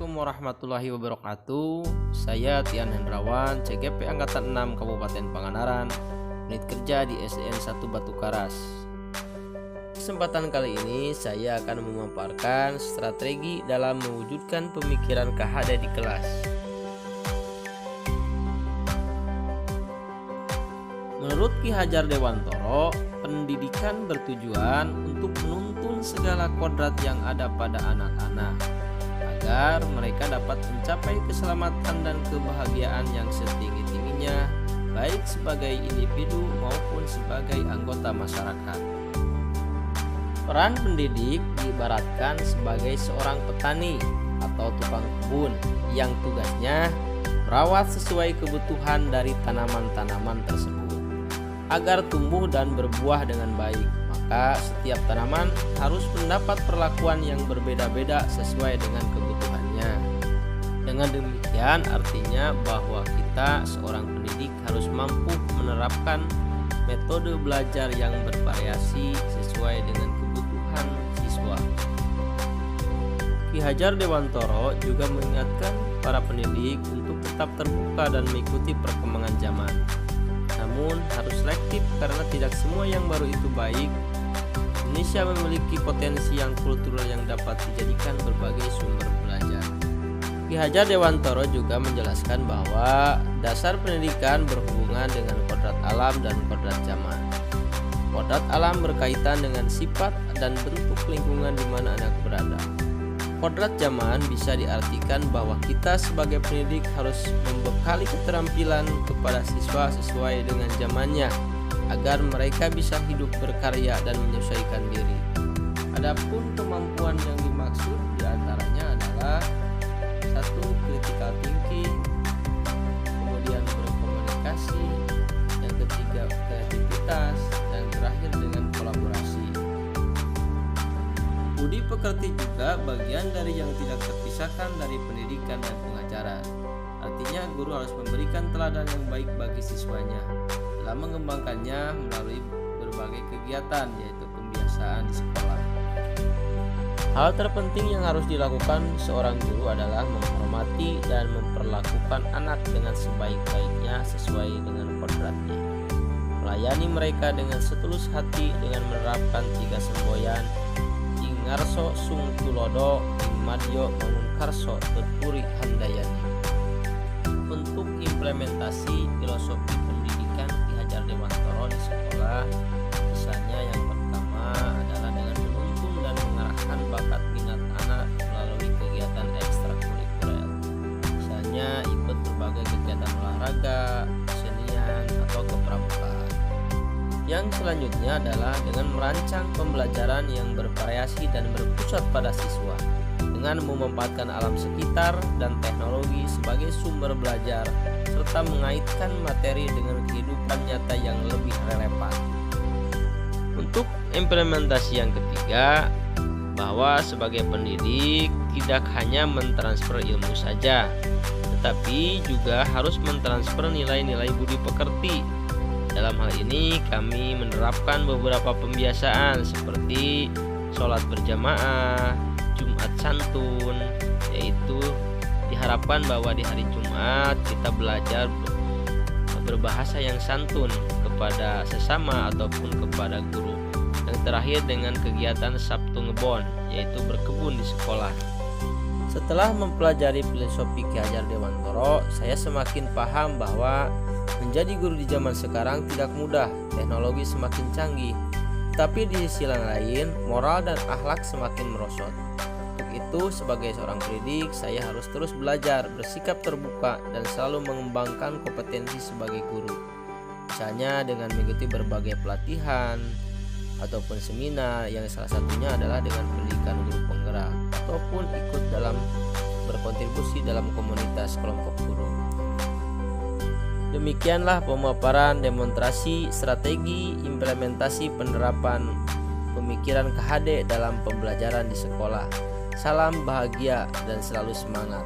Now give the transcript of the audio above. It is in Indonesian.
Assalamualaikum warahmatullahi wabarakatuh. Saya Tian Hendrawan, CGP Angkatan 6 Kabupaten Pangandaran, unit kerja di SDN 1 Batu Karas. Kesempatan kali ini saya akan memaparkan strategi dalam mewujudkan pemikiran KHD di kelas. Menurut Ki Hajar Dewantoro, pendidikan bertujuan untuk menuntun segala kodrat yang ada pada anak-anak agar mereka dapat mencapai keselamatan dan kebahagiaan yang setinggi-tingginya, baik sebagai individu maupun sebagai anggota masyarakat. Peran pendidik diibaratkan sebagai seorang petani atau tukang kebun yang tugasnya merawat sesuai kebutuhan dari tanaman-tanaman tersebut agar tumbuh dan berbuah dengan baik. Maka setiap tanaman harus mendapat perlakuan yang berbeda-beda sesuai dengan kebutuhannya. Dengan demikian artinya bahwa kita seorang pendidik harus mampu menerapkan metode belajar yang bervariasi sesuai dengan kebutuhan siswa. Ki Hajar Dewantoro juga mengingatkan para pendidik untuk tetap terbuka dan mengikuti perkembangan zaman. Namun harus selektif karena tidak semua yang baru itu baik. Indonesia memiliki potensi yang kultural yang dapat dijadikan berbagai sumber belajar. Ki Hajar Dewantoro juga menjelaskan bahwa dasar pendidikan berhubungan dengan kodrat alam dan kodrat zaman. Kodrat alam berkaitan dengan sifat dan bentuk lingkungan di mana anak berada. Kodrat zaman bisa diartikan bahwa kita sebagai pendidik harus membekali keterampilan kepada siswa sesuai dengan zamannya agar mereka bisa hidup berkarya dan menyesuaikan diri. Adapun kemampuan yang dimaksud diantaranya adalah 1. Critical thinking, kemudian berkomunikasi, yang ketiga kreativitas, dan terakhir dengan kolaborasi. Budi pekerti juga bagian dari yang tidak terpisahkan dari pendidikan dan pengajaran. Artinya guru harus memberikan teladan yang baik bagi siswanya dalam mengembangkannya melalui berbagai kegiatan, yaitu pembiasaan di sekolah. Hal terpenting yang harus dilakukan seorang guru adalah menghormati dan memperlakukan anak dengan sebaik-baiknya sesuai dengan kodratnya. Melayani mereka dengan setulus hati dengan menerapkan 3 semboyan: Ingarso sung tulodo, Imadyo mangunkarso tuturi handayani. Untuk implementasi filosofi pendidikan Ki Hajar Dewantoro di sekolah, misalnya yang pertama adalah dengan menuntun dan mengarahkan bakat minat anak melalui kegiatan ekstrakurikuler, misalnya ikut berbagai kegiatan olahraga, kesenian, atau kepramukaan. Yang selanjutnya adalah dengan merancang pembelajaran yang bervariasi dan berpusat pada siswa dengan memanfaatkan alam sekitar dan teknologi sebagai sumber belajar serta mengaitkan materi dengan kehidupan nyata yang lebih relevan. Untuk implementasi yang ketiga, bahwa sebagai pendidik tidak hanya mentransfer ilmu saja, tetapi juga harus mentransfer nilai-nilai budi pekerti. Dalam hal ini kami menerapkan beberapa pembiasaan seperti sholat berjamaah, Jumat santun, yaitu diharapkan bahwa di hari Jumat kita belajar berbahasa yang santun kepada sesama ataupun kepada guru. Yang terakhir dengan kegiatan Sabtu Ngebon, yaitu berkebun di sekolah. Setelah mempelajari filosofi Ki Hajar Dewantoro, saya semakin paham bahwa menjadi guru di zaman sekarang tidak mudah. Teknologi semakin canggih, tapi di sisi lain moral dan akhlak semakin merosot. Untuk itu, sebagai seorang pendidik, saya harus terus belajar, bersikap terbuka, dan selalu mengembangkan kompetensi sebagai guru. Misalnya dengan mengikuti berbagai pelatihan ataupun seminar, yang salah satunya adalah dengan pendidikan guru penggerak, ataupun ikut dalam berkontribusi dalam komunitas kelompok guru. Demikianlah pemaparan demonstrasi strategi implementasi penerapan pemikiran KHD dalam pembelajaran di sekolah. Salam bahagia dan selalu semangat.